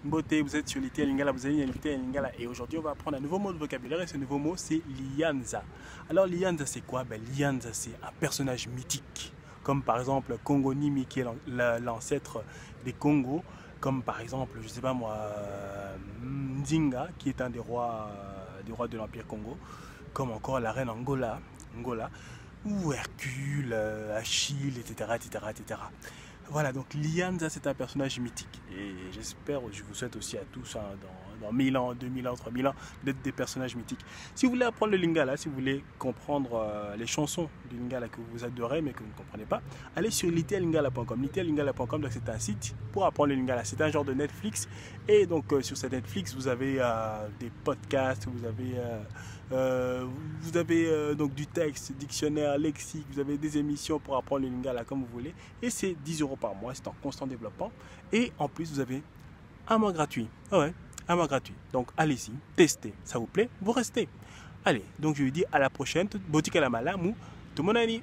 Beauté, vous êtes sur l'IT Lingala, vous avez l'IT Lingala et aujourd'hui on va apprendre un nouveau mot de vocabulaire et ce nouveau mot c'est Lianza. Alors Lianza c'est quoi? Lianza c'est un personnage mythique comme par exemple Kongonimi qui est l'ancêtre des Congos, comme par exemple je sais pas moi Nzinga qui est un des rois de l'Empire Congo, comme encore la reine Angola ou Hercule, Achille, etc., etc., etc. Voilà, donc Lianza c'est un personnage mythique et j'espère, je vous souhaite aussi à tous dans 1000 ans, 2000 ans, 3000 ans d'être des personnages mythiques. Si vous voulez apprendre le Lingala, si vous voulez comprendre les chansons du Lingala que vous adorez mais que vous ne comprenez pas, allez sur litlingala.com. litlingala.com, donc c'est un site pour apprendre le Lingala. C'est un genre de Netflix et donc sur cette Netflix vous avez des podcasts, vous avez donc du texte, dictionnaire, lexique, vous avez des émissions pour apprendre le Lingala comme vous voulez et c'est 10 € par mois, c'est en constant développement et en plus vous avez un mois gratuit. Ah ouais, un mois gratuit. Donc allez-y, testez, ça vous plaît, vous restez. Allez, donc je vous dis à la prochaine. Boutique à la malamou, tout mon ami.